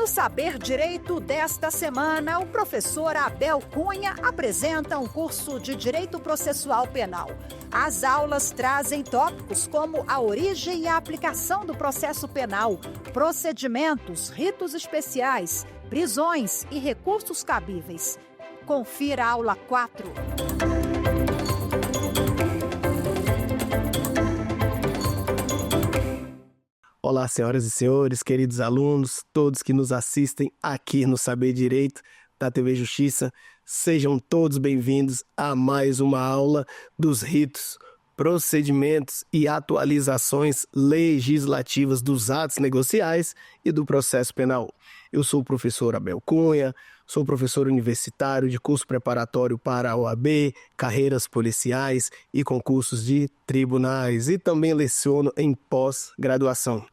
No Saber Direito desta semana, o professor Abel Cunha apresenta um curso de Direito Processual Penal. As aulas trazem tópicos como a origem e a aplicação do processo penal, procedimentos, ritos especiais, prisões e recursos cabíveis. Confira a aula 4. Olá, senhoras e senhores, queridos alunos, todos que nos assistem aqui no Saber Direito da TV Justiça, sejam todos bem-vindos a mais uma aula dos ritos, procedimentos e atualizações legislativas dos atos negociais e do processo penal. Eu sou o professor Abel Cunha, sou professor universitário de curso preparatório para a OAB, carreiras policiais e concursos de tribunais e também leciono em pós-graduação.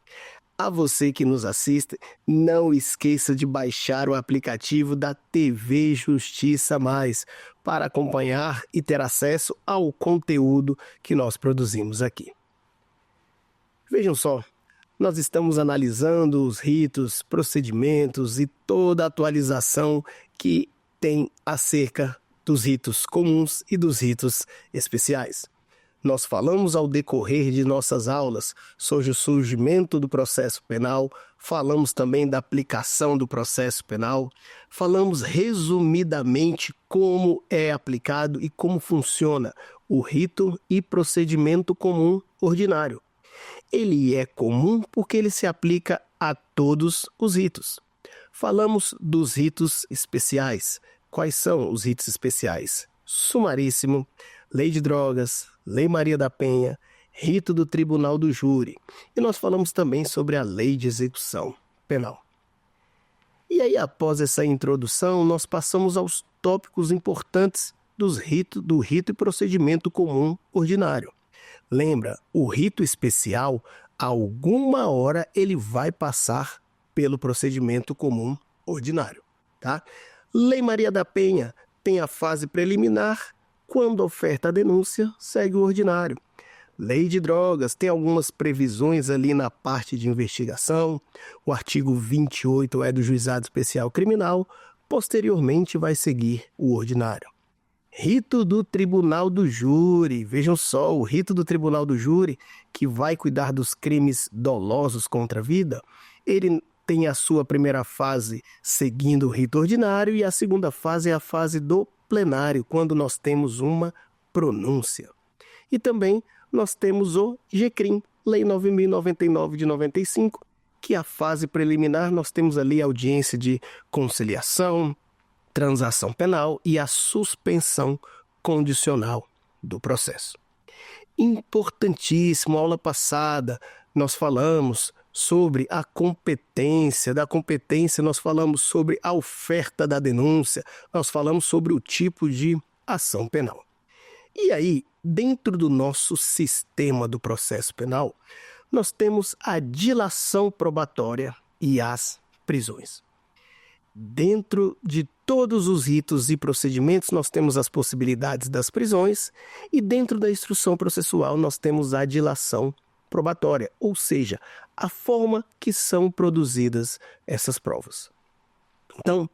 A você que nos assiste, não esqueça de baixar o aplicativo da TV Justiça Mais para acompanhar e ter acesso ao conteúdo que nós produzimos aqui. Vejam só, nós estamos analisando os ritos, procedimentos e toda a atualização que tem acerca dos ritos comuns e dos ritos especiais. Nós falamos ao decorrer de nossas aulas sobre o surgimento do processo penal, falamos também da aplicação do processo penal, falamos resumidamente como é aplicado e como funciona o rito e procedimento comum ordinário. Ele é comum porque ele se aplica a todos os ritos. Falamos dos ritos especiais. Quais são os ritos especiais? Sumaríssimo, Lei de Drogas, Lei Maria da Penha, Rito do Tribunal do Júri. E nós falamos também sobre a Lei de Execução Penal. E aí, após essa introdução, nós passamos aos tópicos importantes do rito e procedimento comum ordinário. Lembra, o rito especial, alguma hora ele vai passar pelo procedimento comum ordinário, tá? Lei Maria da Penha tem a fase preliminar, quando oferta a denúncia, segue o ordinário. Lei de Drogas tem algumas previsões ali na parte de investigação, o artigo 28 é do Juizado Especial Criminal, posteriormente vai seguir o ordinário. Rito do Tribunal do Júri, vejam só, o rito do Tribunal do Júri, que vai cuidar dos crimes dolosos contra a vida, ele tem a sua primeira fase seguindo o rito ordinário e a segunda fase é a fase do plenário, quando nós temos uma pronúncia. E também nós temos o GCRIM, Lei 9.099 de 95, que a fase preliminar nós temos ali a audiência de conciliação, transação penal e a suspensão condicional do processo. Importantíssimo, aula passada nós falamos sobre a competência, da competência nós falamos sobre a oferta da denúncia, nós falamos sobre o tipo de ação penal. E aí, dentro do nosso sistema do processo penal, nós temos a dilação probatória e as prisões. Dentro de todos os ritos e procedimentos, nós temos as possibilidades das prisões e dentro da instrução processual nós temos a dilação probatória, ou seja, a forma que são produzidas essas provas. Então,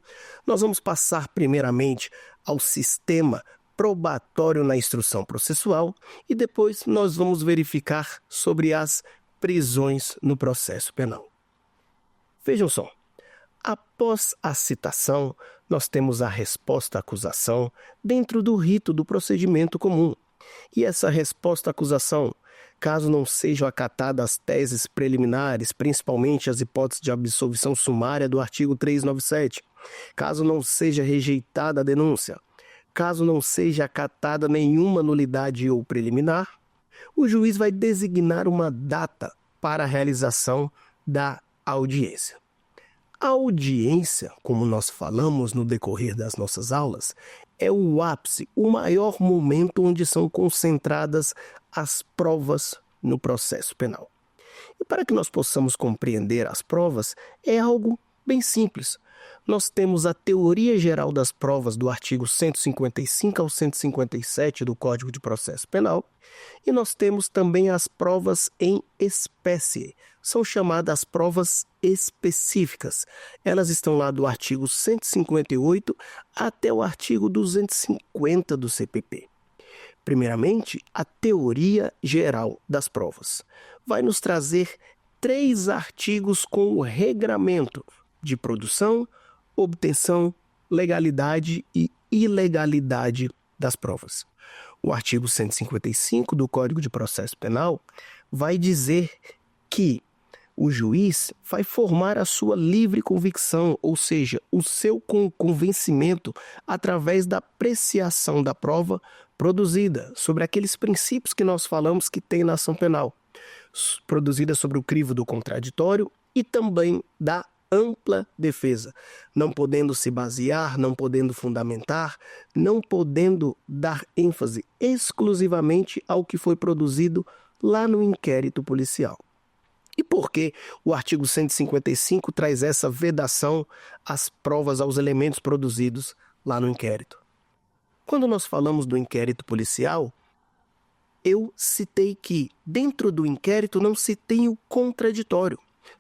nós vamos passar primeiramente ao sistema probatório na instrução processual e depois nós vamos verificar sobre as prisões no processo penal. Vejam só. Após a citação, nós temos a resposta à acusação dentro do rito do procedimento comum. E essa resposta à acusação, caso não sejam acatadas as teses preliminares, principalmente as hipóteses de absolvição sumária do artigo 397, caso não seja rejeitada a denúncia, caso não seja acatada nenhuma nulidade ou preliminar, o juiz vai designar uma data para a realização da audiência. A audiência, como nós falamos no decorrer das nossas aulas, é o ápice, o maior momento onde são concentradas as provas no processo penal. E para que nós possamos compreender as provas, é algo bem simples. nós temos a teoria geral das provas do artigo 155 ao 157 do Código de Processo Penal, e nós temos também as provas em espécie, são chamadas provas específicas. Elas estão lá do artigo 158 até o artigo 250 do CPP. Primeiramente, a teoria geral das provas vai nos trazer 3 artigos com o regramento de produção, obtenção, legalidade e ilegalidade das provas. O artigo 155 do Código de Processo Penal vai dizer que o juiz vai formar a sua livre convicção, ou seja, o seu convencimento através da apreciação da prova produzida sobre aqueles princípios que nós falamos que tem na ação penal, produzida sobre o crivo do contraditório e também da ampla defesa, não podendo se basear, não podendo fundamentar, não podendo dar ênfase exclusivamente ao que foi produzido lá no inquérito policial. E por que o artigo 155 traz essa vedação às provas, aos elementos produzidos lá no inquérito? Quando nós falamos do inquérito policial, eu citei que dentro do inquérito não se tem o contraditório,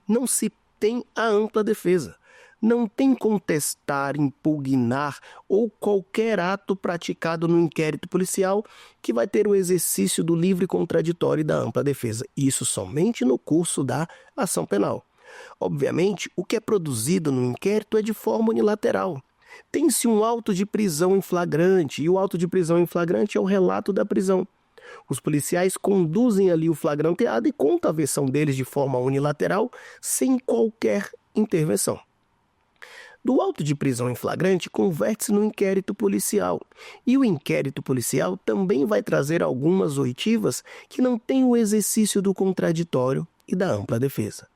não se tem a ampla defesa, não tem contestar, impugnar ou qualquer ato praticado no inquérito policial que vai ter o exercício do livre contraditório e da ampla defesa. Isso somente no curso da ação penal. Obviamente, o que é produzido no inquérito é de forma unilateral. Tem-se um auto de prisão em flagrante, e o auto de prisão em flagrante é o relato da prisão. Os policiais conduzem ali o flagranteado e contam a versão deles de forma unilateral, sem qualquer intervenção. Do auto de prisão em flagrante converte-se no inquérito policial. E o inquérito policial também vai trazer algumas oitivas que não têm o exercício do contraditório e da ampla defesa.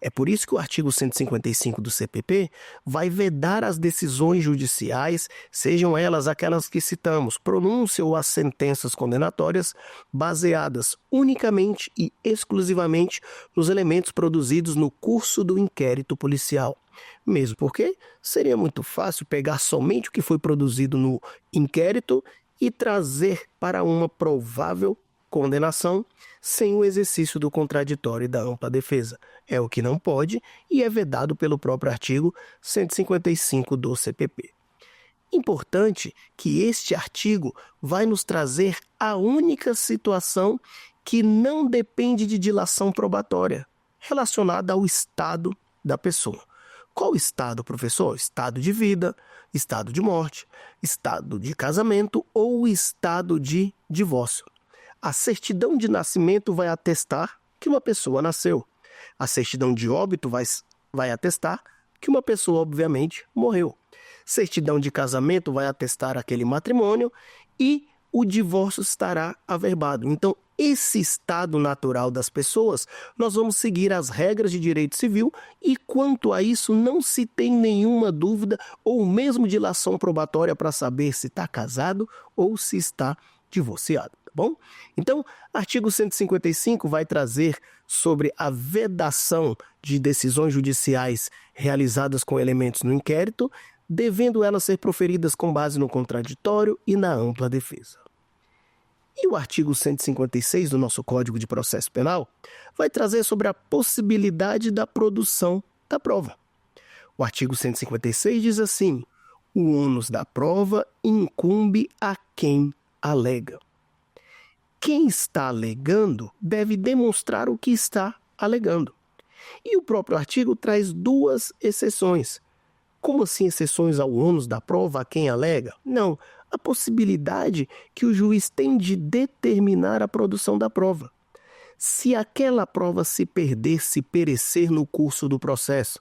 É por isso que o artigo 155 do CPP vai vedar as decisões judiciais, sejam elas aquelas que citamos, pronúncia ou as sentenças condenatórias, baseadas unicamente e exclusivamente nos elementos produzidos no curso do inquérito policial. Mesmo porque seria muito fácil pegar somente o que foi produzido no inquérito e trazer para uma provável condenação sem o exercício do contraditório e da ampla defesa. É o que não pode e é vedado pelo próprio artigo 155 do CPP. Importante que este artigo vai nos trazer a única situação que não depende de dilação probatória, relacionada ao estado da pessoa. Qual estado, professor? Estado de vida, estado de morte, estado de casamento ou estado de divórcio. A certidão de nascimento vai atestar que uma pessoa nasceu. A certidão de óbito vai atestar que uma pessoa, obviamente, morreu. Certidão de casamento vai atestar aquele matrimônio e o divórcio estará averbado. Então, esse estado natural das pessoas, nós vamos seguir as regras de direito civil e, quanto a isso, não se tem nenhuma dúvida ou mesmo dilação probatória para saber se está casado ou se está divorciado. Bom? Então, artigo 155 vai trazer sobre a vedação de decisões judiciais realizadas com elementos no inquérito, devendo elas ser proferidas com base no contraditório e na ampla defesa. E o artigo 156 do nosso Código de Processo Penal vai trazer sobre a possibilidade da produção da prova. O artigo 156 diz assim: o ônus da prova incumbe a quem alega. Quem está alegando deve demonstrar o que está alegando. E o próprio artigo traz 2 exceções. Como assim exceções ao ônus da prova a quem alega? Não, a possibilidade que o juiz tem de determinar a produção da prova. Se aquela prova se perder, se perecer no curso do processo.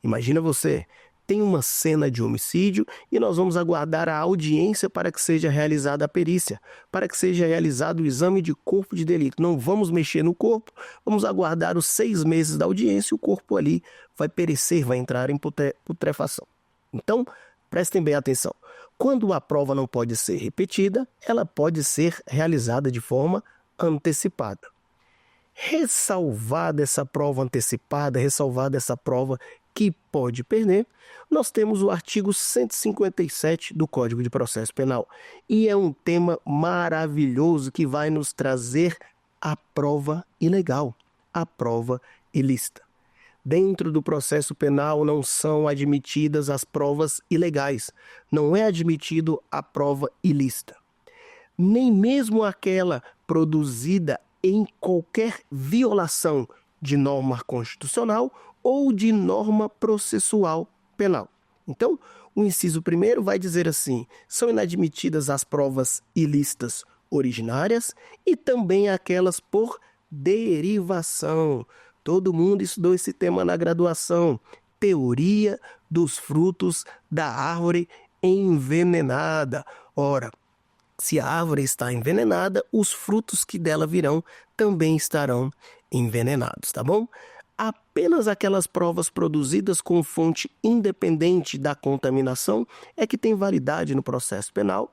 Imagina você, tem uma cena de homicídio e nós vamos aguardar a audiência para que seja realizada a perícia, para que seja realizado o exame de corpo de delito. Não vamos mexer no corpo, vamos aguardar os 6 meses da audiência e o corpo ali vai perecer, vai entrar em putrefação. Então, prestem bem atenção. Quando a prova não pode ser repetida, ela pode ser realizada de forma antecipada. Ressalvada essa prova antecipada, ressalvada essa prova que pode perder, nós temos o artigo 157 do Código de Processo Penal. E é um tema maravilhoso que vai nos trazer a prova ilegal, a prova ilícita. Dentro do processo penal não são admitidas as provas ilegais, não é admitido a prova ilícita. Nem mesmo aquela produzida em qualquer violação de norma constitucional ou de norma processual penal. Então, o inciso 1º vai dizer assim: são inadmitidas as provas ilícitas originárias e também aquelas por derivação. Todo mundo estudou esse tema na graduação. Teoria dos frutos da árvore envenenada. Ora, se a árvore está envenenada, os frutos que dela virão também estarão envenenados, tá bom? Apenas aquelas provas produzidas com fonte independente da contaminação é que tem validade no processo penal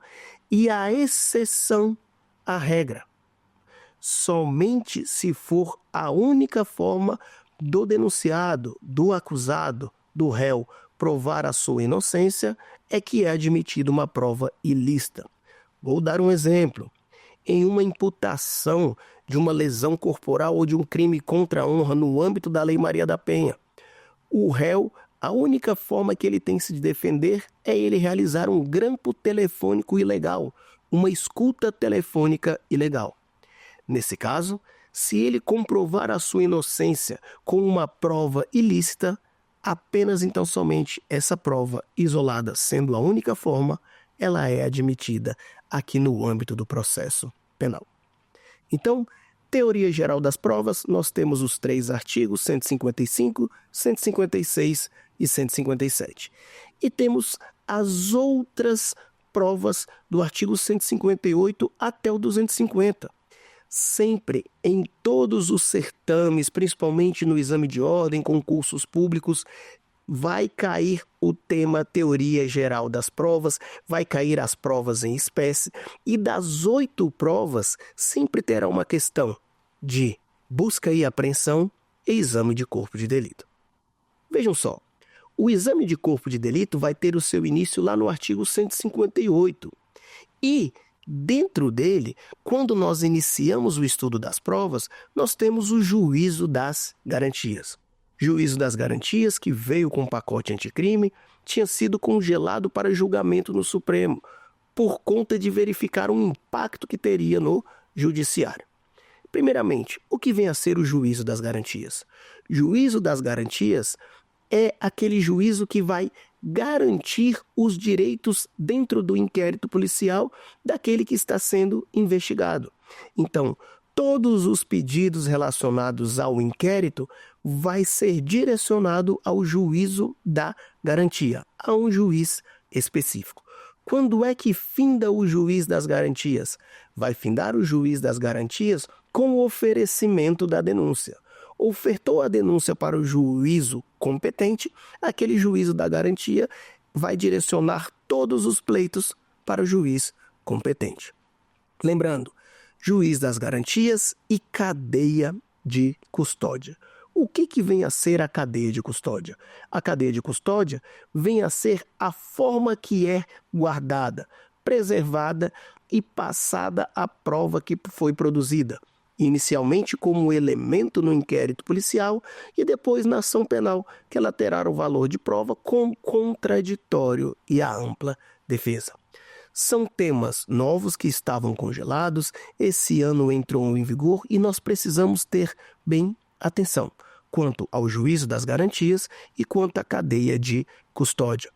e a exceção à regra. Somente se for a única forma do denunciado, do acusado, do réu provar a sua inocência é que é admitida uma prova ilícita. Vou dar um exemplo. Em uma imputação de uma lesão corporal ou de um crime contra a honra no âmbito da Lei Maria da Penha, o réu, a única forma que ele tem de se defender é ele realizar um grampo telefônico ilegal, uma escuta telefônica ilegal. Nesse caso, se ele comprovar a sua inocência com uma prova ilícita, apenas então somente essa prova isolada, sendo a única forma, ela é admitida aqui no âmbito do processo penal. Então, teoria geral das provas, nós temos os 3 artigos, 155, 156 e 157. E temos as outras provas do artigo 158 até o 250. Sempre, em todos os certames, principalmente no exame de ordem, concursos públicos, vai cair o tema teoria geral das provas, vai cair as provas em espécie, e das 8 provas sempre terá uma questão de busca e apreensão e exame de corpo de delito. Vejam só, o exame de corpo de delito vai ter o seu início lá no artigo 158 e dentro dele, quando nós iniciamos o estudo das provas, nós temos o juízo das garantias. Juízo das garantias, que veio com o pacote anticrime, tinha sido congelado para julgamento no Supremo, por conta de verificar um impacto que teria no judiciário. Primeiramente, o que vem a ser o juízo das garantias? Juízo das garantias é aquele juízo que vai garantir os direitos dentro do inquérito policial daquele que está sendo investigado. Então, todos os pedidos relacionados ao inquérito vai ser direcionado ao juízo da garantia, a um juiz específico. Quando é que finda o juiz das garantias? Vai findar o juiz das garantias com o oferecimento da denúncia. Ofertou a denúncia para o juízo competente, aquele juízo da garantia vai direcionar todos os pleitos para o juiz competente. Lembrando, juiz das garantias e cadeia de custódia. O que vem a ser a cadeia de custódia? A cadeia de custódia vem a ser a forma que é guardada, preservada e passada a prova que foi produzida, inicialmente como elemento no inquérito policial e depois na ação penal, que ela terá o valor de prova com contraditório e a ampla defesa. São temas novos que estavam congelados, esse ano entrou em vigor e nós precisamos ter bem atenção quanto ao juízo das garantias e quanto à cadeia de custódia.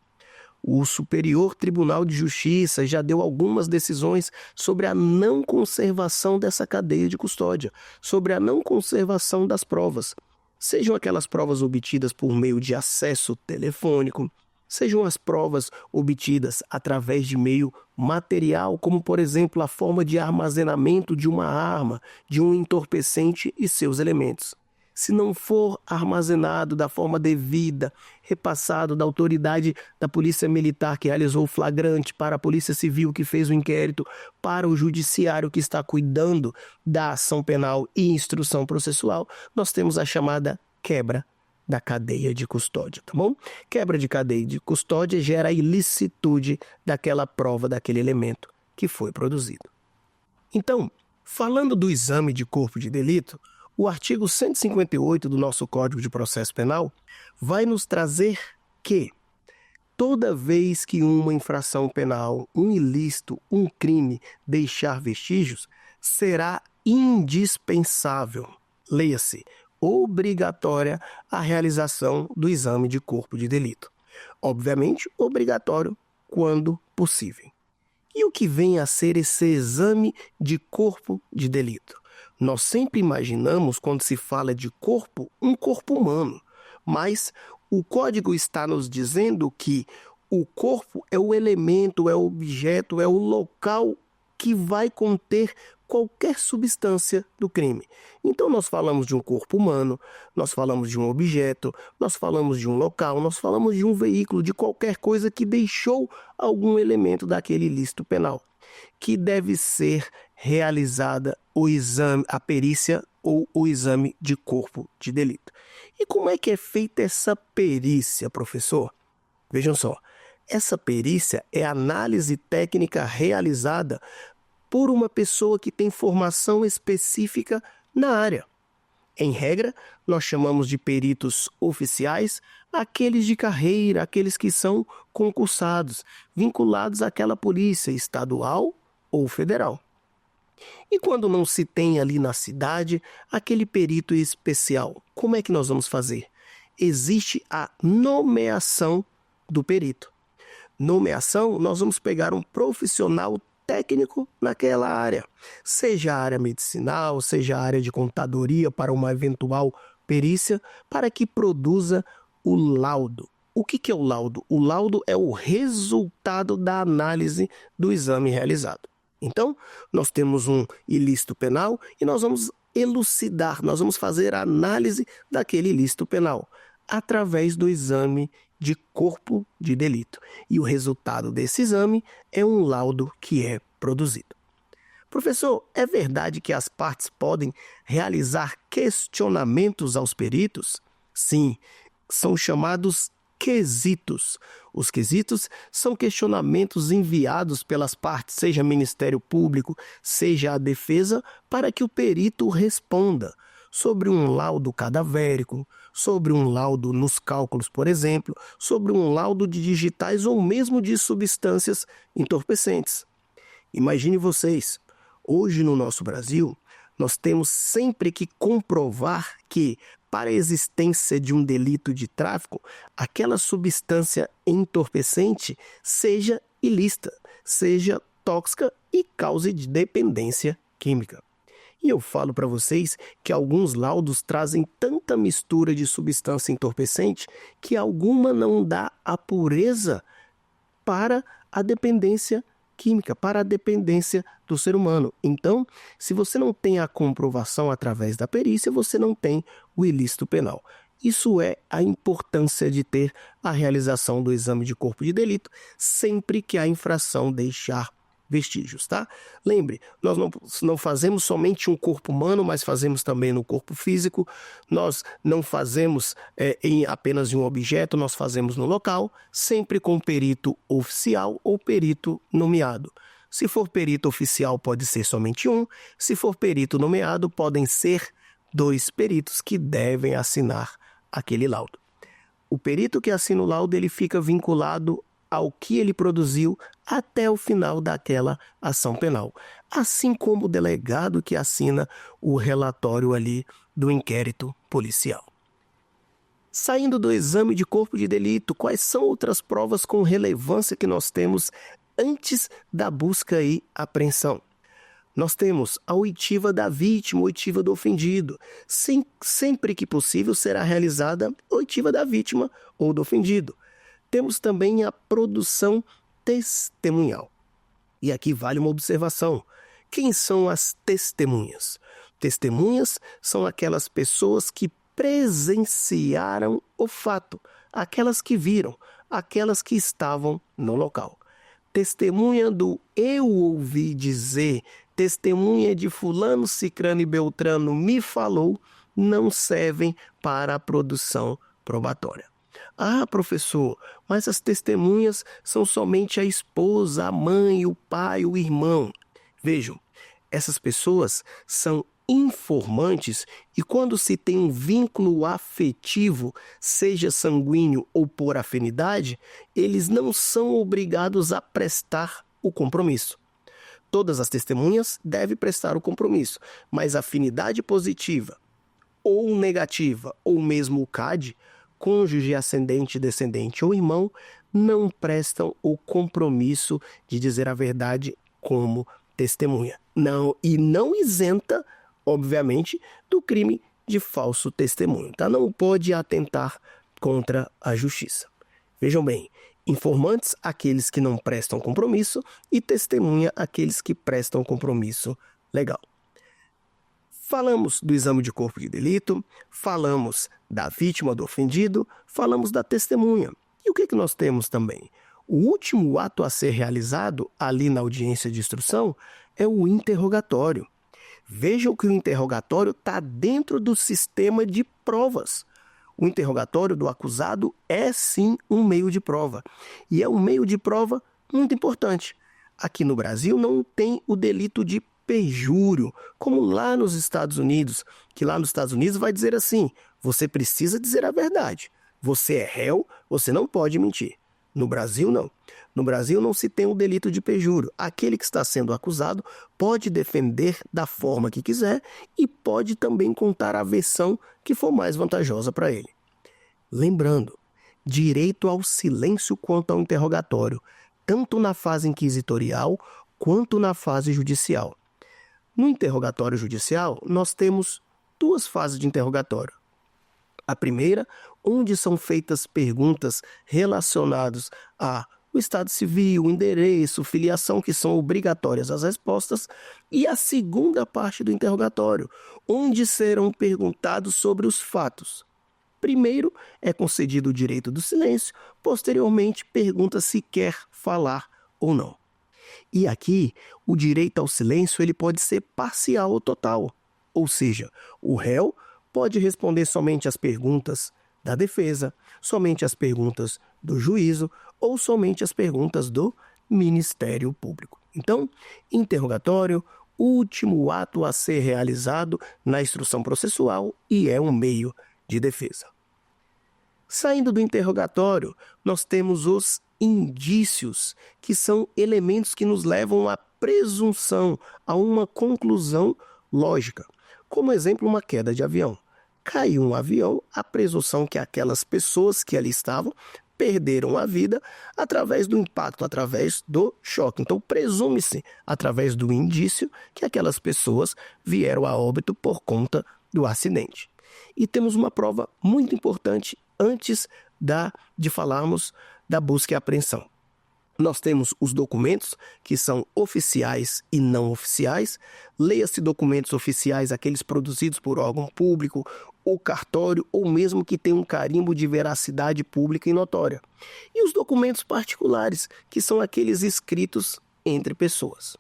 O Superior Tribunal de Justiça já deu algumas decisões sobre a não conservação dessa cadeia de custódia, sobre a não conservação das provas, sejam aquelas provas obtidas por meio de acesso telefônico, sejam as provas obtidas através de meio material, como por exemplo a forma de armazenamento de uma arma, de um entorpecente e seus elementos. Se não for armazenado da forma devida, repassado da autoridade da Polícia Militar que realizou o flagrante para a Polícia Civil que fez o inquérito, para o Judiciário que está cuidando da ação penal e instrução processual, nós temos a chamada quebra da cadeia de custódia, tá bom? Quebra de cadeia de custódia gera a ilicitude daquela prova, daquele elemento que foi produzido. Então, falando do exame de corpo de delito, o artigo 158 do nosso Código de Processo Penal vai nos trazer que toda vez que uma infração penal, um ilícito, um crime deixar vestígios, será indispensável, leia-se, obrigatória a realização do exame de corpo de delito. Obviamente, obrigatório quando possível. E o que vem a ser esse exame de corpo de delito? Nós sempre imaginamos, quando se fala de corpo, um corpo humano, mas o Código está nos dizendo que o corpo é o elemento, é o objeto, é o local que vai conter qualquer substância do crime. Então nós falamos de um corpo humano, nós falamos de um objeto, nós falamos de um local, nós falamos de um veículo, de qualquer coisa que deixou algum elemento daquele ilícito penal, que deve ser realizada o exame, a perícia ou o exame de corpo de delito. E como é que é feita essa perícia, professor? Vejam só, essa perícia é a análise técnica realizada por uma pessoa que tem formação específica na área. Em regra, nós chamamos de peritos oficiais aqueles de carreira, aqueles que são concursados, vinculados àquela polícia estadual ou federal. E quando não se tem ali na cidade aquele perito especial, como é que nós vamos fazer? Existe a nomeação do perito. Nomeação, nós vamos pegar um profissional técnico naquela área, seja a área medicinal, seja a área de contadoria para uma eventual perícia, para que produza o laudo. O que é o laudo? O laudo é o resultado da análise do exame realizado. Então, nós temos um ilícito penal e nós vamos elucidar, nós vamos fazer a análise daquele ilícito penal através do exame de corpo de delito. E o resultado desse exame é um laudo que é produzido. Professor, é verdade que as partes podem realizar questionamentos aos peritos? Sim, são chamados quesitos. Os quesitos são questionamentos enviados pelas partes, seja Ministério Público, seja a defesa, para que o perito responda sobre um laudo cadavérico, sobre um laudo nos cálculos, por exemplo, sobre um laudo de digitais ou mesmo de substâncias entorpecentes. Imagine vocês, hoje no nosso Brasil, nós temos sempre que comprovar que, para a existência de um delito de tráfico, aquela substância entorpecente seja ilícita, seja tóxica e cause de dependência química. E eu falo para vocês que alguns laudos trazem tanta mistura de substância entorpecente que alguma não dá a pureza para a dependência química, para a dependência do ser humano. Então, se você não tem a comprovação através da perícia, você não tem o ilícito penal. Isso é a importância de ter a realização do exame de corpo de delito sempre que a infração deixar vestígios, tá? Lembre, nós não fazemos somente um corpo humano, mas fazemos também no corpo físico. Nós não fazemos apenas em um objeto, nós fazemos no local, sempre com perito oficial ou perito nomeado. Se for perito oficial, pode ser somente um. Se for perito nomeado, podem ser 2 peritos que devem assinar aquele laudo. O perito que assina o laudo, ele fica vinculado ao que ele produziu até o final daquela ação penal, assim como o delegado que assina o relatório ali do inquérito policial. Saindo do exame de corpo de delito, quais são outras provas com relevância que nós temos antes da busca e apreensão? Nós temos a oitiva da vítima, oitiva do ofendido. Sempre que possível será realizada a oitiva da vítima ou do ofendido. Temos também a produção testemunhal. E aqui vale uma observação. Quem são as testemunhas? Testemunhas são aquelas pessoas que presenciaram o fato, aquelas que viram, aquelas que estavam no local. Testemunha do eu ouvi dizer, testemunha de fulano, cicrano e beltrano me falou, não servem para a produção probatória. Ah, professor, mas as testemunhas são somente a esposa, a mãe, o pai, o irmão. Vejam, essas pessoas são informantes e quando se tem um vínculo afetivo, seja sanguíneo ou por afinidade, eles não são obrigados a prestar o compromisso. Todas as testemunhas devem prestar o compromisso, mas afinidade positiva ou negativa, ou mesmo o CAD, cônjuge, ascendente, descendente ou irmão, não prestam o compromisso de dizer a verdade como testemunha. Não isenta, obviamente, do crime de falso testemunho. Tá? Não pode atentar contra a justiça. Vejam bem, informantes, aqueles que não prestam compromisso, e testemunha, aqueles que prestam compromisso legal. Falamos do exame de corpo de delito, falamos da vítima do ofendido, falamos da testemunha. E o que nós temos também? O último ato a ser realizado ali na audiência de instrução é o interrogatório. Vejam que o interrogatório está dentro do sistema de provas. O interrogatório do acusado é sim um meio de prova. E é um meio de prova muito importante. Aqui no Brasil não tem o delito de perjúrio, como lá nos Estados Unidos, que lá nos Estados Unidos vai dizer assim, você precisa dizer a verdade. Você é réu, você não pode mentir. No Brasil, não. No Brasil não se tem o delito de perjúrio. Aquele que está sendo acusado pode defender da forma que quiser e pode também contar a versão que for mais vantajosa para ele. Lembrando, direito ao silêncio quanto ao interrogatório, tanto na fase inquisitorial quanto na fase judicial. No interrogatório judicial, nós temos duas fases de interrogatório. A primeira, onde são feitas perguntas relacionadas ao estado civil, endereço, filiação, que são obrigatórias as respostas, e a segunda parte do interrogatório, onde serão perguntados sobre os fatos. Primeiro, é concedido o direito do silêncio, posteriormente, pergunta se quer falar ou não. E aqui, o direito ao silêncio ele pode ser parcial ou total, ou seja, o réu pode responder somente as perguntas da defesa, somente as perguntas do juízo ou somente as perguntas do Ministério Público. Então, interrogatório, último ato a ser realizado na instrução processual e é um meio de defesa. Saindo do interrogatório, nós temos os indícios, que são elementos que nos levam à presunção, a uma conclusão lógica. Como exemplo, uma queda de avião. Caiu um avião, a presunção que aquelas pessoas que ali estavam perderam a vida através do impacto, através do choque. Então, presume-se, através do indício, que aquelas pessoas vieram a óbito por conta do acidente. E temos uma prova muito importante antes de falarmos da busca e apreensão. Nós temos os documentos que são oficiais e não oficiais. Leia-se documentos oficiais, aqueles produzidos por órgão público, ou cartório, ou mesmo que tenham um carimbo de veracidade pública e notória. E os documentos particulares, que são aqueles escritos entre pessoas.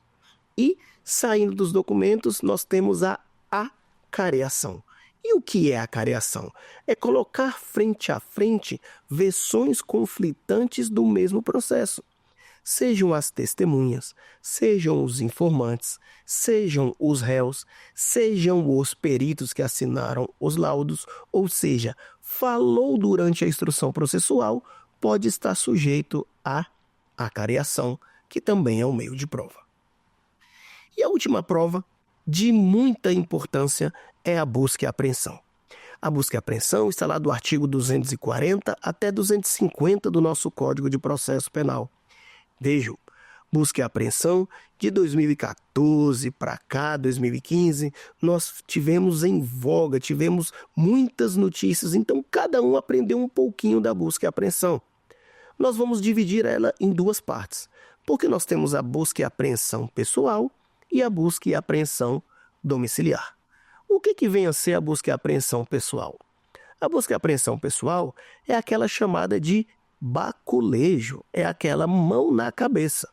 E, saindo dos documentos, nós temos a acareação. E o que é a acareação? É colocar frente a frente versões conflitantes do mesmo processo. Sejam as testemunhas, sejam os informantes, sejam os réus, sejam os peritos que assinaram os laudos, ou seja, falou durante a instrução processual, pode estar sujeito à acareação, que também é um meio de prova. E a última prova, de muita importância, é a busca e apreensão. A busca e apreensão está lá do artigo 240 até 250 do nosso Código de Processo Penal. Vejam, busca e apreensão de 2014 para cá, 2015, nós tivemos em voga, tivemos muitas notícias, então cada um aprendeu um pouquinho da busca e apreensão. Nós vamos dividir ela em duas partes, porque nós temos a busca e apreensão pessoal e a busca e apreensão domiciliar. O que vem a ser a busca e apreensão pessoal? A busca e apreensão pessoal é aquela chamada de baculejo, é aquela mão na cabeça.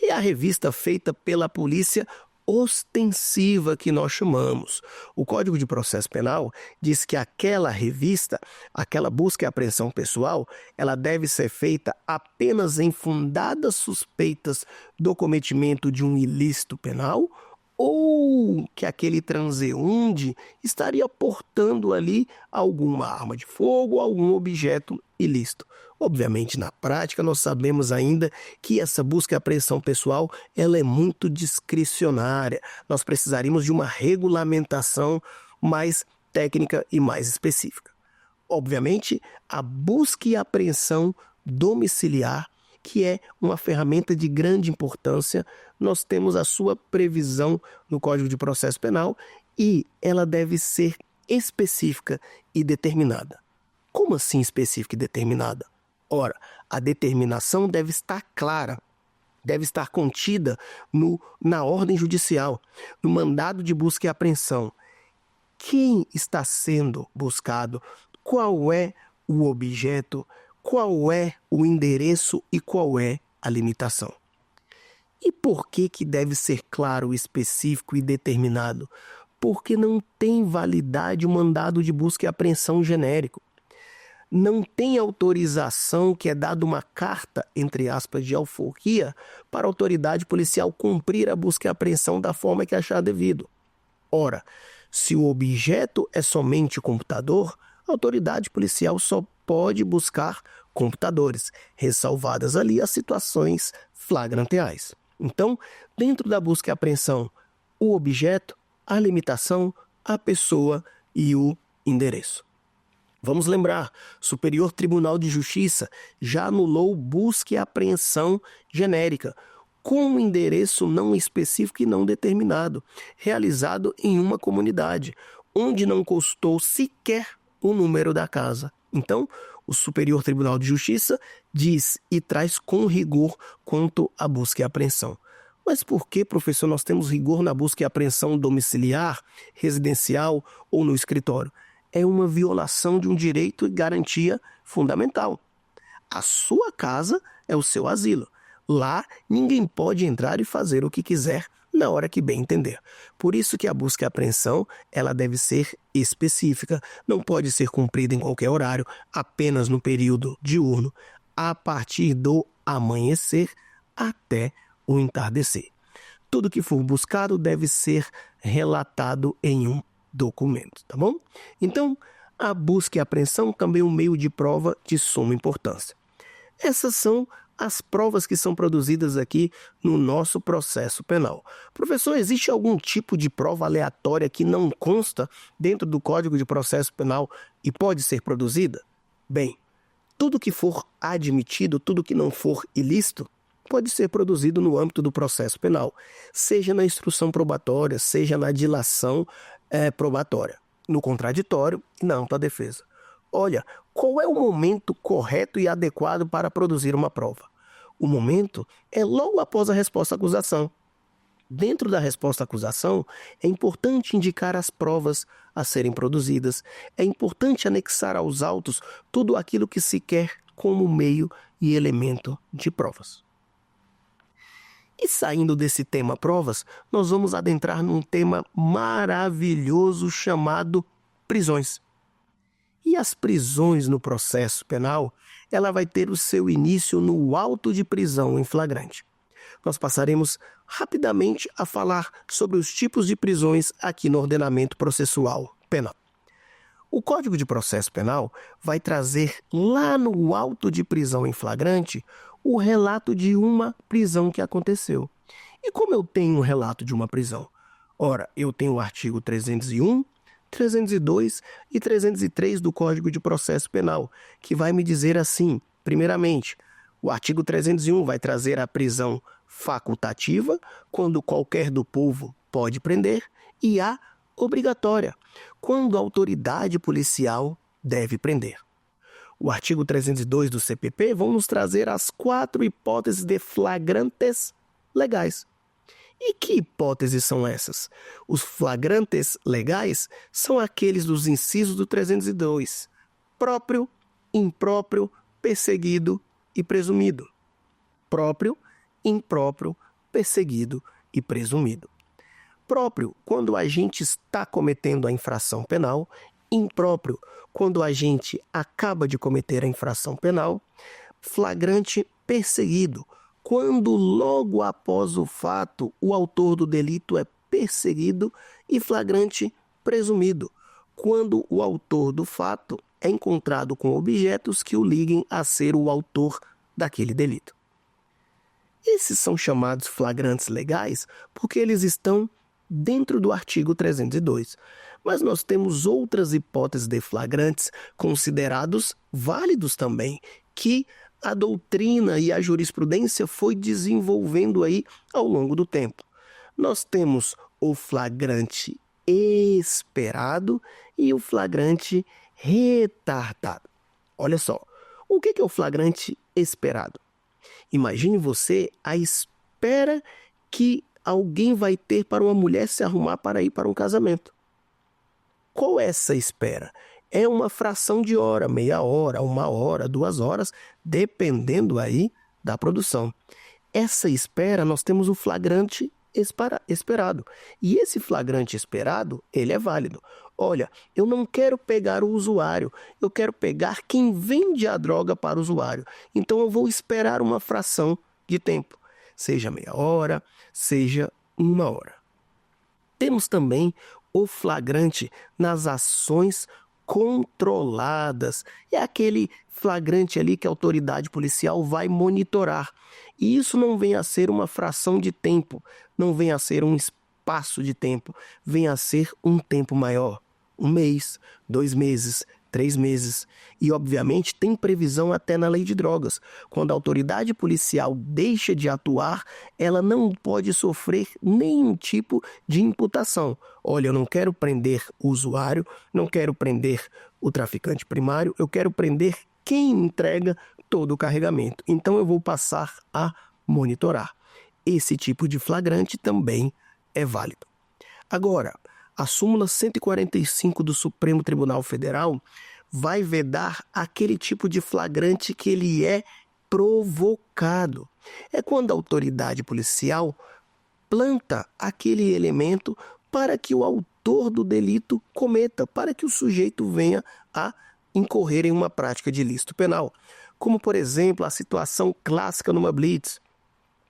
É a revista feita pela polícia ostensiva que nós chamamos. O Código de Processo Penal diz que aquela revista, aquela busca e apreensão pessoal, ela deve ser feita apenas em fundadas suspeitas do cometimento de um ilícito penal ou que aquele transeunte estaria portando ali alguma arma de fogo ou algum objeto ilícito. Obviamente, na prática, nós sabemos ainda que essa busca e apreensão pessoal ela é muito discricionária. Nós precisaríamos de uma regulamentação mais técnica e mais específica. Obviamente, a busca e apreensão domiciliar, que é uma ferramenta de grande importância, nós temos a sua previsão no Código de Processo Penal e ela deve ser específica e determinada. Como assim específica e determinada? Ora, a determinação deve estar clara, deve estar contida na ordem judicial, no mandado de busca e apreensão. Quem está sendo buscado? Qual é o objeto? Qual é o endereço e qual é a limitação? E por que deve ser claro, específico e determinado? Porque não tem validade o mandado de busca e apreensão genérico. Não tem autorização que é dada uma carta, entre aspas, de alforria para a autoridade policial cumprir a busca e apreensão da forma que achar devido. Ora, se o objeto é somente computador, a autoridade policial só pode buscar computadores, ressalvadas ali as situações flagranteais. Então, dentro da busca e apreensão, o objeto, a limitação, a pessoa e o endereço. Vamos lembrar, Superior Tribunal de Justiça já anulou busca e apreensão genérica, com um endereço não específico e não determinado, realizado em uma comunidade, onde não constou sequer o número da casa. Então, o Superior Tribunal de Justiça diz e traz com rigor quanto à busca e apreensão. Mas por que, professor, nós temos rigor na busca e apreensão domiciliar, residencial ou no escritório? É uma violação de um direito e garantia fundamental. A sua casa é o seu asilo. Lá, ninguém pode entrar e fazer o que quiser na hora que bem entender. Por isso que a busca e apreensão ela deve ser específica, não pode ser cumprida em qualquer horário, apenas no período diurno, a partir do amanhecer até o entardecer. Tudo que for buscado deve ser relatado em um documento, tá bom? Então, a busca e apreensão também é um meio de prova de suma importância. Essas são as provas que são produzidas aqui no nosso processo penal. Professor, existe algum tipo de prova aleatória que não consta dentro do Código de Processo Penal e pode ser produzida? Bem, tudo que for admitido, tudo que não for ilícito, pode ser produzido no âmbito do processo penal, seja na instrução probatória, seja na dilação probatória, no contraditório e na ampla defesa. Olha, qual é o momento correto e adequado para produzir uma prova? O momento é logo após a resposta à acusação. Dentro da resposta à acusação, é importante indicar as provas a serem produzidas, é importante anexar aos autos tudo aquilo que se quer como meio e elemento de provas. E saindo desse tema provas, nós vamos adentrar num tema maravilhoso chamado prisões. E as prisões no processo penal, ela vai ter o seu início no auto de prisão em flagrante. Nós passaremos rapidamente a falar sobre os tipos de prisões aqui no ordenamento processual penal. O Código de Processo Penal vai trazer lá no auto de prisão em flagrante o relato de uma prisão que aconteceu. E como eu tenho um relato de uma prisão? Ora, eu tenho o artigo 301, 302 e 303 do Código de Processo Penal, que vai me dizer assim, primeiramente, o artigo 301 vai trazer a prisão facultativa, quando qualquer do povo pode prender, e a obrigatória, quando a autoridade policial deve prender. O artigo 302 do CPP vão nos trazer as 4 hipóteses de flagrantes legais. E que hipóteses são essas? Os flagrantes legais são aqueles dos incisos do 302. Próprio, impróprio, perseguido e presumido. Próprio, impróprio, perseguido e presumido. próprio, quando a gente está cometendo a infração penal; impróprio, quando a gente acaba de cometer a infração penal; flagrante perseguido, quando logo após o fato o autor do delito é perseguido; e flagrante presumido, quando o autor do fato é encontrado com objetos que o liguem a ser o autor daquele delito. Esses são chamados flagrantes legais porque eles estão dentro do artigo 302. Mas nós temos outras hipóteses de flagrantes considerados válidos também, que a doutrina e a jurisprudência foi desenvolvendo aí ao longo do tempo. Nós temos o flagrante esperado e o flagrante retardado. Olha só, o que é o flagrante esperado? Imagine você a espera que alguém vai ter para uma mulher se arrumar para ir para um casamento. Qual é essa espera? É uma fração de hora, meia hora, 1 hora, 2 horas, dependendo aí da produção. Essa espera, nós temos o flagrante esperado. E esse flagrante esperado, ele é válido. Olha, eu não quero pegar o usuário, eu quero pegar quem vende a droga para o usuário. Então eu vou esperar uma fração de tempo, seja meia hora, seja 1 hora. Temos também o flagrante nas ações controladas. É aquele flagrante ali que a autoridade policial vai monitorar. E isso não vem a ser uma fração de tempo, não vem a ser um espaço de tempo, vem a ser um tempo maior. 1 mês, 2 meses, 3 meses. E, obviamente, tem previsão até na lei de drogas. Quando a autoridade policial deixa de atuar, ela não pode sofrer nenhum tipo de imputação. Olha, eu não quero prender o usuário, não quero prender o traficante primário, eu quero prender quem entrega todo o carregamento. Então, eu vou passar a monitorar. Esse tipo de flagrante também é válido. Agora, a súmula 145 do Supremo Tribunal Federal vai vedar aquele tipo de flagrante que ele é provocado. É quando a autoridade policial planta aquele elemento para que o autor do delito cometa, para que o sujeito venha a incorrer em uma prática de ilícito penal. Como, por exemplo, a situação clássica numa blitz.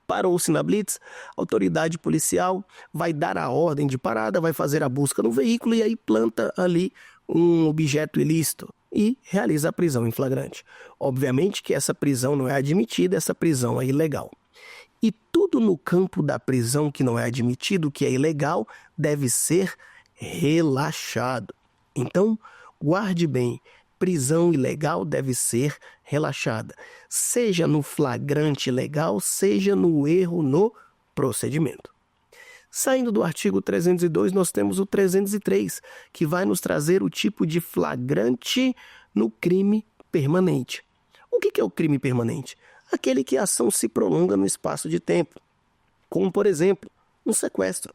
Parou-se na blitz, a autoridade policial vai dar a ordem de parada, vai fazer a busca no veículo e aí planta ali um objeto ilícito e realiza a prisão em flagrante. Obviamente que essa prisão não é admitida, essa prisão é ilegal. E tudo no campo da prisão que não é admitido, que é ilegal, deve ser relaxado. Então, guarde bem, prisão ilegal deve ser relaxada, seja no flagrante legal, seja no erro no procedimento. Saindo do artigo 302, nós temos o 303, que vai nos trazer o tipo de flagrante no crime permanente. O que é o crime permanente? Aquele que a ação se prolonga no espaço de tempo, como, por exemplo, um sequestro.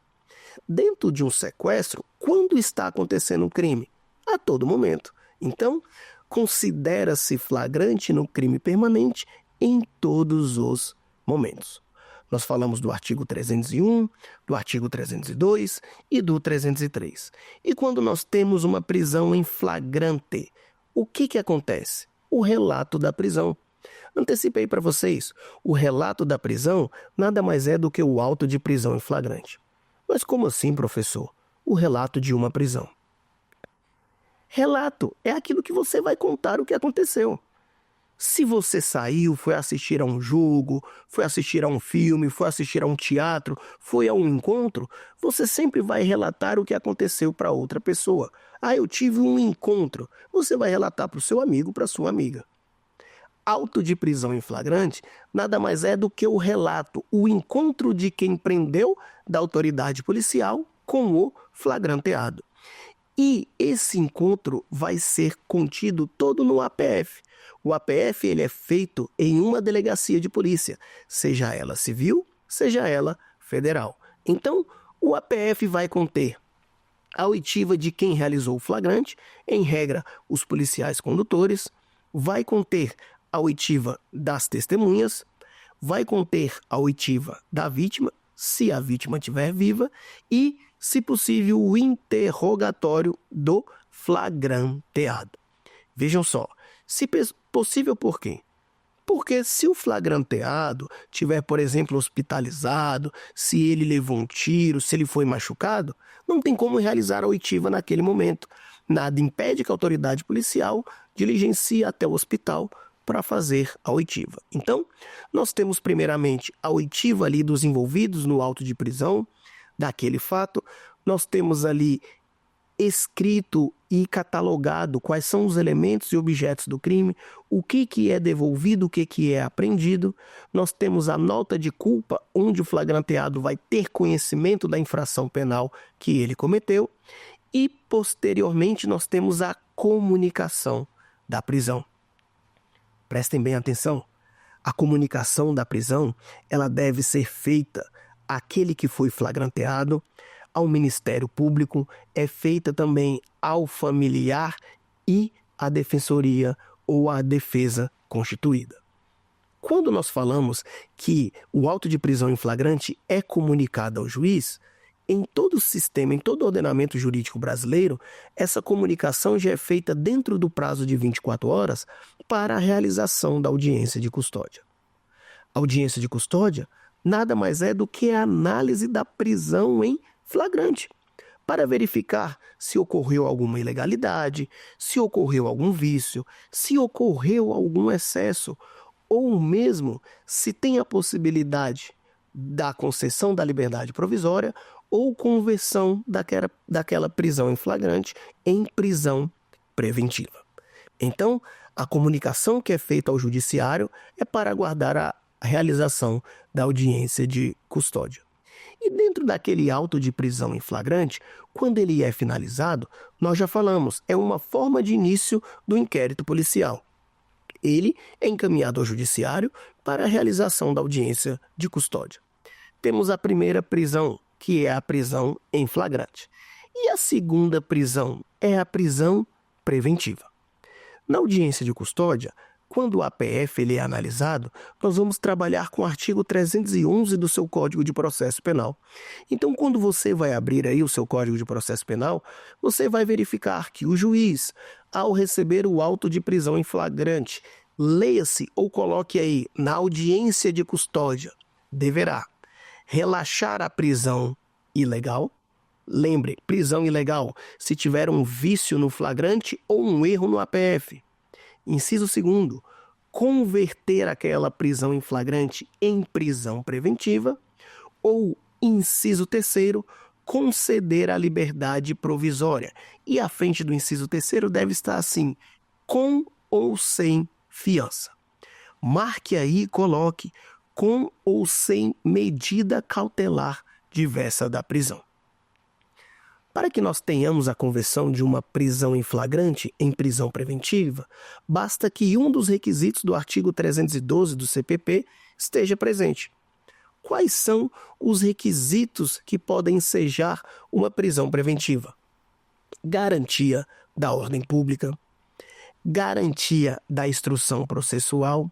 Dentro de um sequestro, quando está acontecendo um crime? A todo momento. Então, considera-se flagrante no crime permanente em todos os momentos. Nós falamos do artigo 301, do artigo 302 e do 303. E quando nós temos uma prisão em flagrante, o que acontece? O relato da prisão. Antecipei para vocês, o relato da prisão nada mais é do que o auto de prisão em flagrante. Mas como assim, professor? O relato de uma prisão. Relato é aquilo que você vai contar o que aconteceu. Se você saiu, foi assistir a um jogo, foi assistir a um filme, foi assistir a um teatro, foi a um encontro, você sempre vai relatar o que aconteceu para outra pessoa. Ah, eu tive um encontro. Você vai relatar para o seu amigo, para a sua amiga. Auto de prisão em flagrante nada mais é do que o relato, o encontro de quem prendeu da autoridade policial com o flagranteado. E esse encontro vai ser contido todo no APF. O APF ele é feito em uma delegacia de polícia, seja ela civil, seja ela federal. Então, o APF vai conter a oitiva de quem realizou o flagrante, em regra, os policiais condutores, vai conter a oitiva das testemunhas, vai conter a oitiva da vítima, se a vítima estiver viva, e se possível, o interrogatório do flagranteado. Vejam só, se possível por quê? Porque se o flagranteado tiver, por exemplo, hospitalizado, se ele levou um tiro, se ele foi machucado, não tem como realizar a oitiva naquele momento. Nada impede que a autoridade policial diligencie até o hospital para fazer a oitiva. Então, nós temos primeiramente a oitiva ali dos envolvidos no auto de prisão daquele fato. Nós temos ali escrito e catalogado quais são os elementos e objetos do crime, o que é devolvido, o que é apreendido. Nós temos a nota de culpa, onde o flagranteado vai ter conhecimento da infração penal que ele cometeu. E, posteriormente, nós temos a comunicação da prisão. Prestem bem atenção. A comunicação da prisão, ela deve ser feita àquele que foi flagranteado, ao Ministério Público, é feita também ao familiar e à defensoria ou à defesa constituída. Quando nós falamos que o auto de prisão em flagrante é comunicado ao juiz, em todo o sistema, em todo o ordenamento jurídico brasileiro, essa comunicação já é feita dentro do prazo de 24 horas para a realização da audiência de custódia. A audiência de custódia nada mais é do que a análise da prisão em flagrante, para verificar se ocorreu alguma ilegalidade, se ocorreu algum vício, se ocorreu algum excesso, ou mesmo se tem a possibilidade da concessão da liberdade provisória ou conversão daquela prisão em flagrante em prisão preventiva. Então, a comunicação que é feita ao judiciário é para aguardar a realização da audiência de custódia. E dentro daquele auto de prisão em flagrante, quando ele é finalizado, nós já falamos, é uma forma de início do inquérito policial. Ele é encaminhado ao judiciário para a realização da audiência de custódia. Temos a primeira prisão, que é a prisão em flagrante. E a segunda prisão é a prisão preventiva. Na audiência de custódia, quando o APF ele é analisado, nós vamos trabalhar com o artigo 311 do seu Código de Processo Penal. Então, quando você vai abrir aí o seu Código de Processo Penal, você vai verificar que o juiz, ao receber o auto de prisão em flagrante, leia-se ou coloque aí na audiência de custódia, deverá relaxar a prisão ilegal. Lembre, prisão ilegal se tiver um vício no flagrante ou um erro no APF. Inciso 2º, converter aquela prisão em flagrante em prisão preventiva. Ou, inciso 3º, conceder a liberdade provisória. E à frente do inciso 3º deve estar assim, com ou sem fiança. Marque aí e coloque com ou sem medida cautelar diversa da prisão. Para que nós tenhamos a conversão de uma prisão em flagrante em prisão preventiva, basta que um dos requisitos do artigo 312 do CPP esteja presente. Quais são os requisitos que podem ensejar uma prisão preventiva? Garantia da ordem pública, garantia da instrução processual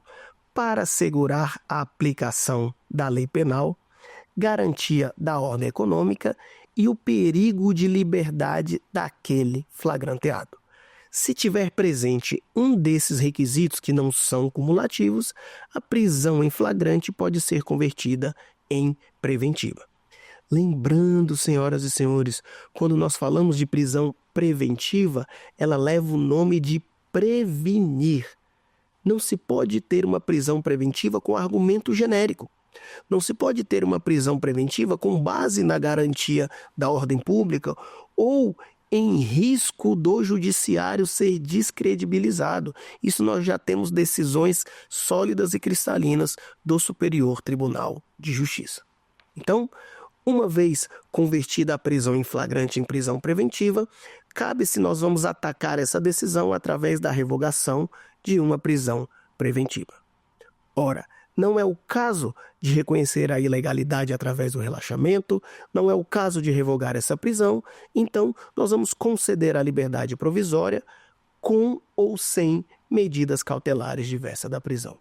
para assegurar a aplicação da lei penal, garantia da ordem econômica e o perigo de liberdade daquele flagranteado. Se tiver presente um desses requisitos que não são cumulativos, a prisão em flagrante pode ser convertida em preventiva. Lembrando, senhoras e senhores, quando nós falamos de prisão preventiva, ela leva o nome de prevenir. Não se pode ter uma prisão preventiva com argumento genérico. Não se pode ter uma prisão preventiva com base na garantia da ordem pública ou em risco do judiciário ser descredibilizado. Isso nós já temos decisões sólidas e cristalinas do Superior Tribunal de Justiça. Então, uma vez convertida a prisão em flagrante em prisão preventiva, cabe se nós vamos atacar essa decisão através da revogação de uma prisão preventiva. Ora, não é o caso de reconhecer a ilegalidade através do relaxamento, não é o caso de revogar essa prisão, então nós vamos conceder a liberdade provisória com ou sem medidas cautelares diversas da prisão.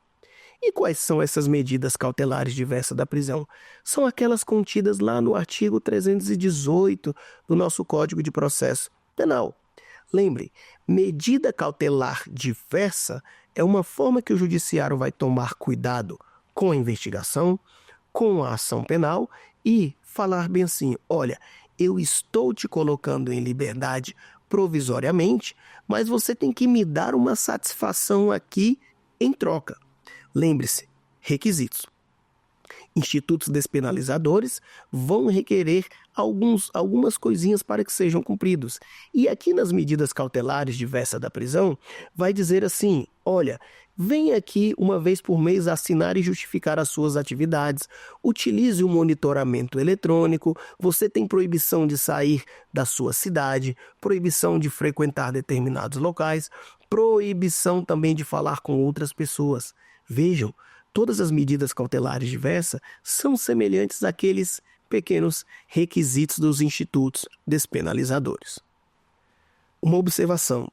E quais são essas medidas cautelares diversas da prisão? São aquelas contidas lá no artigo 318 do nosso Código de Processo Penal. Lembre, medida cautelar diversa é uma forma que o judiciário vai tomar cuidado com a investigação, com a ação penal e falar bem assim, olha, eu estou te colocando em liberdade provisoriamente, mas você tem que me dar uma satisfação aqui em troca. Lembre-se, requisitos. Institutos despenalizadores vão requerer algumas coisinhas para que sejam cumpridos. E aqui nas medidas cautelares diversas da prisão, vai dizer assim, olha, vem aqui uma vez por mês assinar e justificar as suas atividades, utilize o monitoramento eletrônico, você tem proibição de sair da sua cidade, proibição de frequentar determinados locais, proibição também de falar com outras pessoas. Vejam, todas as medidas cautelares diversas são semelhantes àqueles pequenos requisitos dos institutos despenalizadores. Uma observação.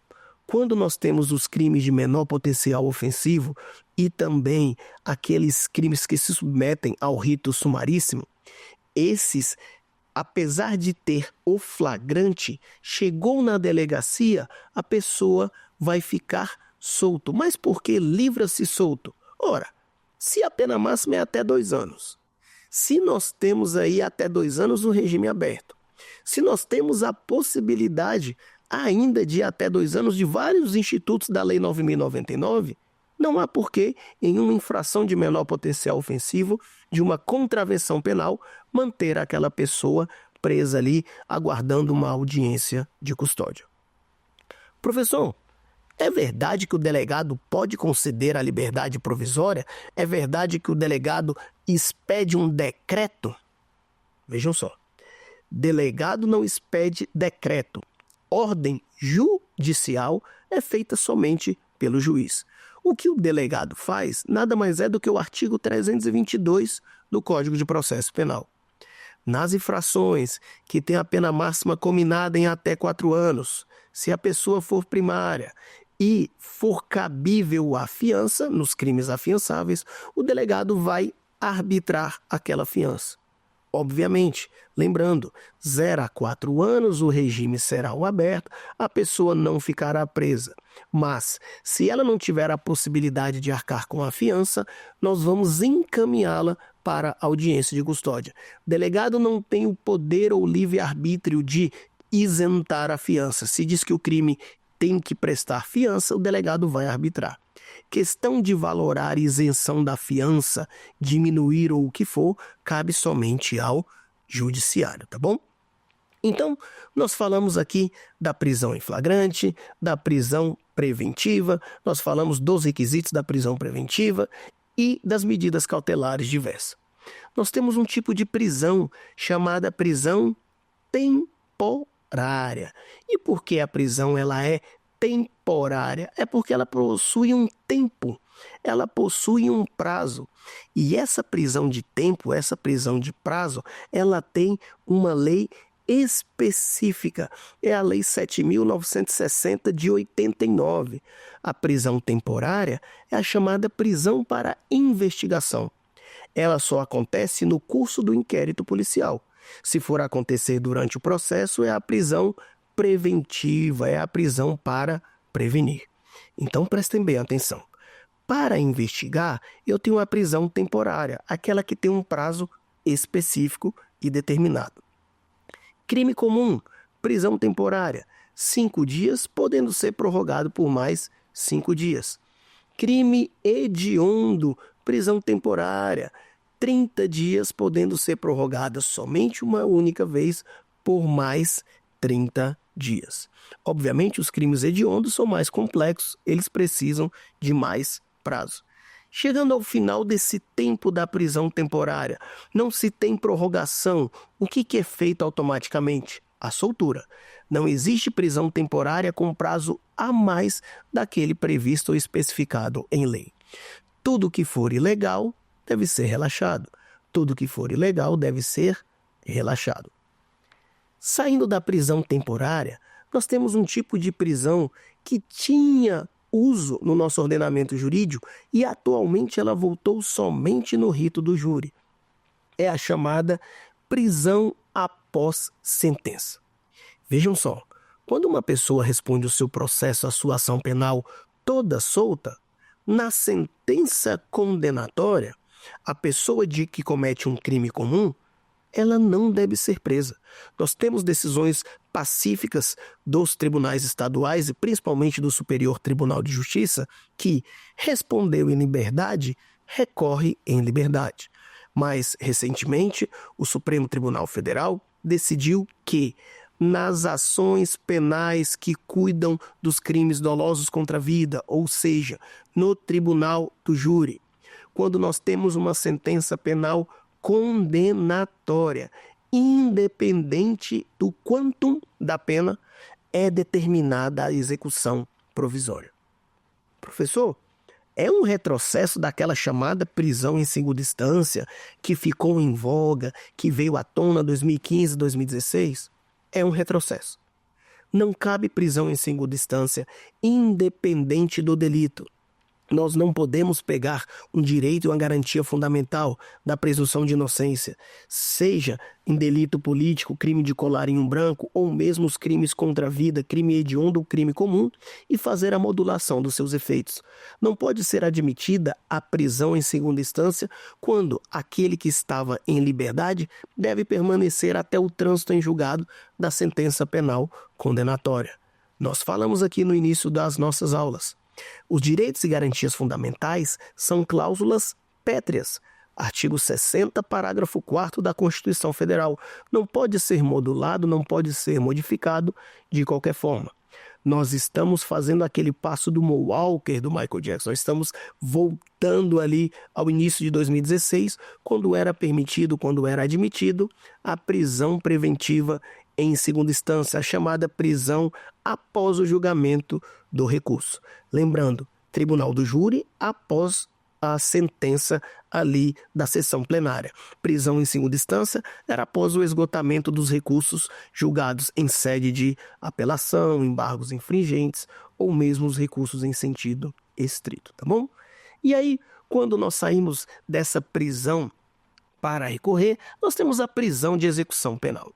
Quando nós temos os crimes de menor potencial ofensivo e também aqueles crimes que se submetem ao rito sumaríssimo, esses, apesar de ter o flagrante, chegou na delegacia, a pessoa vai ficar solto. Mas por que livra-se solto? Ora, se a pena máxima é até 2 anos, se nós temos aí até 2 anos o regime aberto, se nós temos a possibilidade ainda de até 2 anos de vários institutos da Lei 9.099, não há porquê, em uma infração de menor potencial ofensivo, de uma contravenção penal, manter aquela pessoa presa ali, aguardando uma audiência de custódia. Professor, é verdade que o delegado pode conceder a liberdade provisória? É verdade que o delegado expede um decreto? Vejam só, delegado não expede decreto. Ordem judicial é feita somente pelo juiz. O que o delegado faz nada mais é do que o artigo 322 do Código de Processo Penal. Nas infrações que têm a pena máxima combinada em até 4 anos, se a pessoa for primária e for cabível a fiança, nos crimes afiançáveis, o delegado vai arbitrar aquela fiança. Obviamente, lembrando, 0 a 4 anos o regime será o aberto, a pessoa não ficará presa. Mas, se ela não tiver a possibilidade de arcar com a fiança, nós vamos encaminhá-la para a audiência de custódia. O delegado não tem o poder ou livre-arbítrio de isentar a fiança. Se diz que o crime tem que prestar fiança, o delegado vai arbitrar. Questão de valorar isenção da fiança, diminuir ou o que for, cabe somente ao judiciário, tá bom? Então, nós falamos aqui da prisão em flagrante, da prisão preventiva, nós falamos dos requisitos da prisão preventiva e das medidas cautelares diversas. Nós temos um tipo de prisão chamada prisão temporária. E por que a prisão ela é temporária? É porque ela possui um tempo, ela possui um prazo. E essa prisão de tempo, essa prisão de prazo, ela tem uma lei específica. É a Lei 7.960 de 89. A prisão temporária é a chamada prisão para investigação. Ela só acontece no curso do inquérito policial. Se for acontecer durante o processo, é a prisão preventiva, é a prisão para prevenir. Então prestem bem atenção. Para investigar, eu tenho a prisão temporária, aquela que tem um prazo específico e determinado. Crime comum, prisão temporária, 5 dias, podendo ser prorrogado por mais 5 dias. Crime hediondo, prisão temporária, 30 dias, podendo ser prorrogada somente uma única vez por mais 30 dias. Obviamente, os crimes hediondos são mais complexos, eles precisam de mais prazo. Chegando ao final desse tempo da prisão temporária, não se tem prorrogação. O que é feito automaticamente? A soltura. Não existe prisão temporária com prazo a mais daquele previsto ou especificado em lei. Tudo que for ilegal deve ser relaxado. Tudo que for ilegal deve ser relaxado. Saindo da prisão temporária, nós temos um tipo de prisão que tinha uso no nosso ordenamento jurídico e atualmente ela voltou somente no rito do júri. É a chamada prisão após sentença. Vejam só, quando uma pessoa responde o seu processo, a sua ação penal toda solta, na sentença condenatória, a pessoa que comete um crime comum, ela não deve ser presa. Nós temos decisões pacíficas dos tribunais estaduais e principalmente do Superior Tribunal de Justiça que respondeu em liberdade, recorre em liberdade. Mas, recentemente, o Supremo Tribunal Federal decidiu que nas ações penais que cuidam dos crimes dolosos contra a vida, ou seja, no tribunal do júri, quando nós temos uma sentença penal condenatória, independente do quantum da pena, é determinada a execução provisória. Professor, é um retrocesso daquela chamada prisão em segunda instância que ficou em voga, que veio à tona em 2015, 2016? É um retrocesso. Não cabe prisão em segunda instância, independente do delito. Nós não podemos pegar um direito e uma garantia fundamental da presunção de inocência, seja em delito político, crime de colarinho branco, ou mesmo os crimes contra a vida, crime hediondo ou crime comum, e fazer a modulação dos seus efeitos. Não pode ser admitida a prisão em segunda instância quando aquele que estava em liberdade deve permanecer até o trânsito em julgado da sentença penal condenatória. Nós falamos aqui no início das nossas aulas. Os direitos e garantias fundamentais são cláusulas pétreas. Artigo 60, parágrafo 4º da Constituição Federal. Não pode ser modulado, não pode ser modificado de qualquer forma. Nós estamos fazendo aquele passo do Moonwalker do Michael Jackson. Nós estamos voltando ali ao início de 2016, quando era permitido, quando era admitido a prisão preventiva em segunda instância, a chamada prisão após o julgamento do recurso. Lembrando, tribunal do júri após a sentença ali da sessão plenária. Prisão em segunda instância era após o esgotamento dos recursos julgados em sede de apelação, embargos infringentes ou mesmo os recursos em sentido estrito, tá bom? E aí, quando nós saímos dessa prisão para recorrer, nós temos a prisão de execução penal.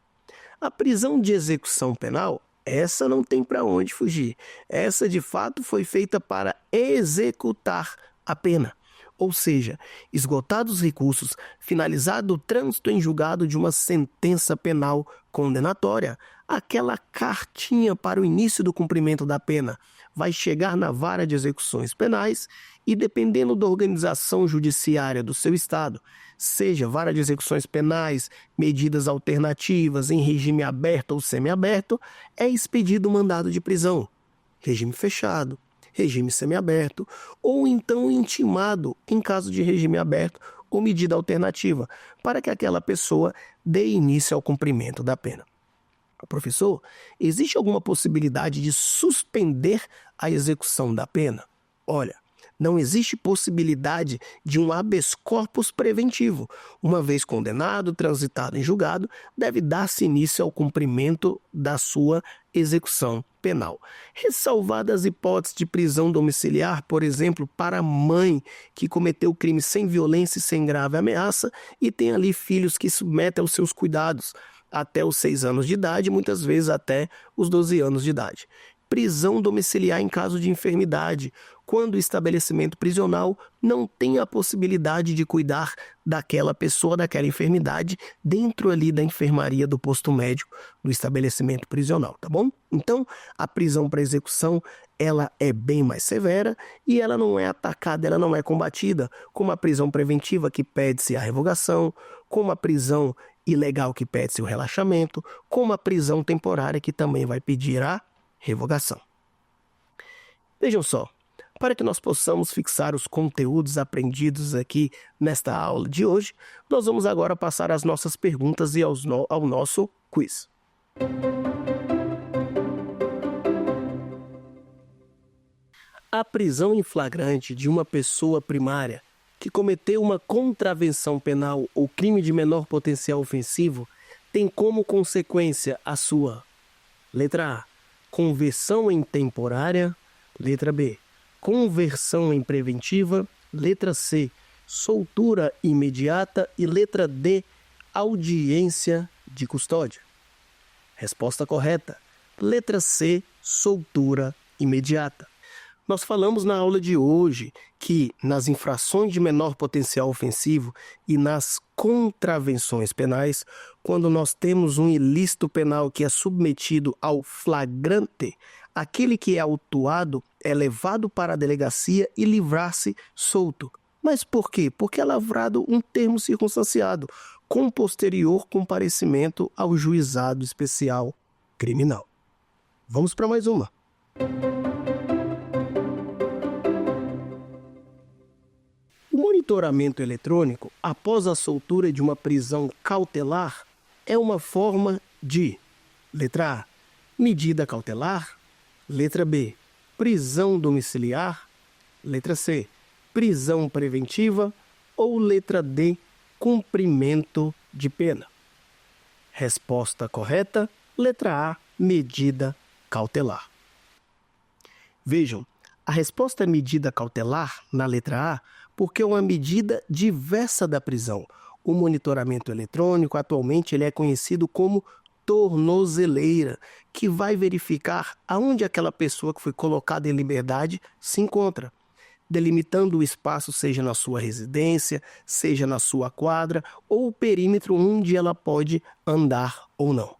A prisão de execução penal, essa não tem para onde fugir. Essa, de fato, foi feita para executar a pena. Ou seja, esgotados os recursos, finalizado o trânsito em julgado de uma sentença penal condenatória, aquela cartinha para o início do cumprimento da pena vai chegar na vara de execuções penais e, dependendo da organização judiciária do seu estado, seja vara de execuções penais, medidas alternativas em regime aberto ou semiaberto, é expedido o mandado de prisão, regime fechado, regime semiaberto, ou então intimado em caso de regime aberto ou medida alternativa, para que aquela pessoa dê início ao cumprimento da pena. Professor, existe alguma possibilidade de suspender a execução da pena? Olha, não existe possibilidade de um habeas corpus preventivo. Uma vez condenado, transitado em julgado, deve dar-se início ao cumprimento da sua execução penal. Ressalvadas as hipóteses de prisão domiciliar, por exemplo, para a mãe que cometeu crime sem violência e sem grave ameaça e tem ali filhos que submetem aos seus cuidados até os 6 anos de idade, muitas vezes até os 12 anos de idade. Prisão domiciliar em caso de enfermidade, quando o estabelecimento prisional não tem a possibilidade de cuidar daquela pessoa, daquela enfermidade, dentro ali da enfermaria do posto médico do estabelecimento prisional, tá bom? Então, a prisão para execução, ela é bem mais severa e ela não é atacada, ela não é combatida, como a prisão preventiva que pede-se a revogação, como a prisão ilegal que pede-se o relaxamento, como a prisão temporária que também vai pedir a revogação. Vejam só, para que nós possamos fixar os conteúdos aprendidos aqui nesta aula de hoje, nós vamos agora passar às nossas perguntas e ao nosso quiz. A prisão em flagrante de uma pessoa primária que cometeu uma contravenção penal ou crime de menor potencial ofensivo tem como consequência a sua letra A, conversão em temporária, letra B, conversão em preventiva. Letra C, soltura imediata. E letra D, audiência de custódia. Resposta correta. Letra C, soltura imediata. Nós falamos na aula de hoje que nas infrações de menor potencial ofensivo e nas contravenções penais, quando nós temos um ilícito penal que é submetido ao flagrante, aquele que é autuado é levado para a delegacia e livrar-se solto. Mas por quê? Porque é lavrado um termo circunstanciado, com posterior comparecimento ao juizado especial criminal. Vamos para mais uma. O monitoramento eletrônico, após a soltura de uma prisão cautelar, é uma forma de: letra A, medida cautelar. Letra B, prisão domiciliar. Letra C, prisão preventiva. Ou letra D, cumprimento de pena. Resposta correta, letra A, medida cautelar. Vejam, a resposta é medida cautelar na letra A porque é uma medida diversa da prisão. O monitoramento eletrônico, atualmente, ele é conhecido como tornozeleira, que vai verificar aonde aquela pessoa que foi colocada em liberdade se encontra, delimitando o espaço, seja na sua residência, seja na sua quadra, ou o perímetro onde ela pode andar ou não.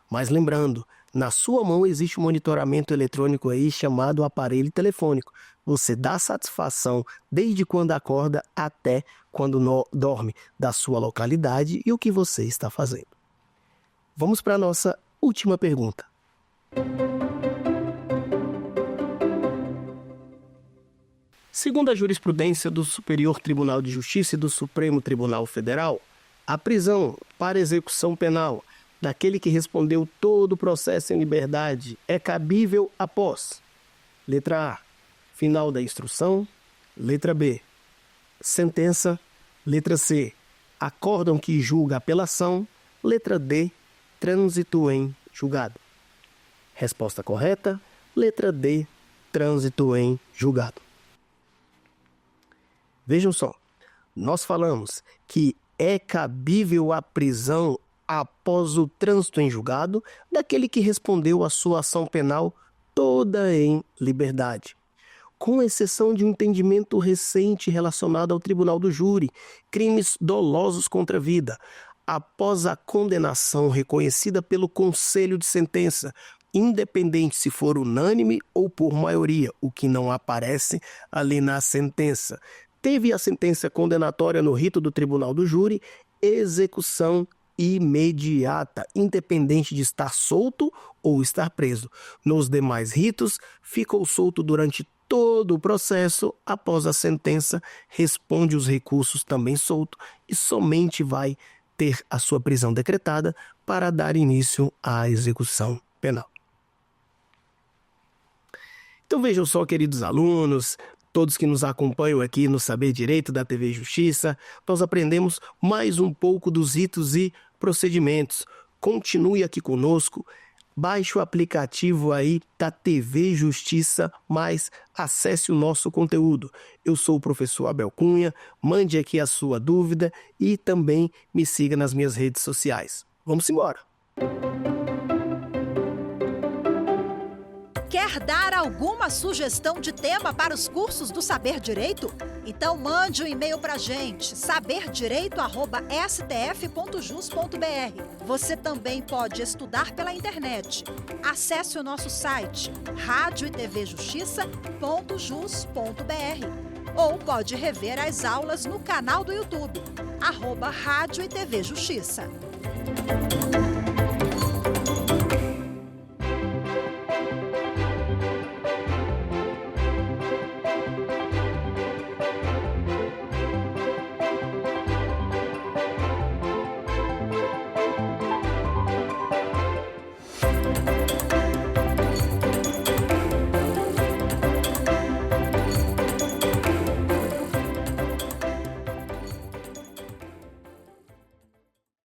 Mas lembrando, na sua mão existe um monitoramento eletrônico aí chamado aparelho telefônico. Você dá satisfação desde quando acorda até quando dorme da sua localidade e o que você está fazendo. Vamos para a nossa última pergunta. Segundo a jurisprudência do Superior Tribunal de Justiça e do Supremo Tribunal Federal, a prisão para execução penal daquele que respondeu todo o processo em liberdade é cabível após: letra A, final da instrução. Letra B, sentença. Letra C, acórdão que julga a apelação. Letra D, trânsito em julgado. Resposta correta, letra D, trânsito em julgado. Vejam só, nós falamos que é cabível a prisão após o trânsito em julgado daquele que respondeu a sua ação penal toda em liberdade, com exceção de um entendimento recente relacionado ao tribunal do júri, crimes dolosos contra a vida, após a condenação reconhecida pelo conselho de sentença, independente se for unânime ou por maioria, o que não aparece ali na sentença. Teve a sentença condenatória no rito do tribunal do júri, execução imediata, independente de estar solto ou estar preso. Nos demais ritos, ficou solto durante todo o processo, após a sentença, responde os recursos também solto e somente vai ter a sua prisão decretada para dar início à execução penal. Então vejam só, queridos alunos, todos que nos acompanham aqui no Saber Direito da TV Justiça, nós aprendemos mais um pouco dos ritos e procedimentos. Continue aqui conosco, baixe o aplicativo aí da TV Justiça, mas acesse o nosso conteúdo. Eu sou o professor Abel Cunha, mande aqui a sua dúvida e também me siga nas minhas redes sociais. Vamos embora! Quer dar alguma sugestão de tema para os cursos do Saber Direito? Então mande um e-mail para a gente, saberdireito@stf.jus.br. Você também pode estudar pela internet. Acesse o nosso site, radioetvjustiça.jus.br. Ou pode rever as aulas no canal do YouTube, @Rádio e TV Justiça.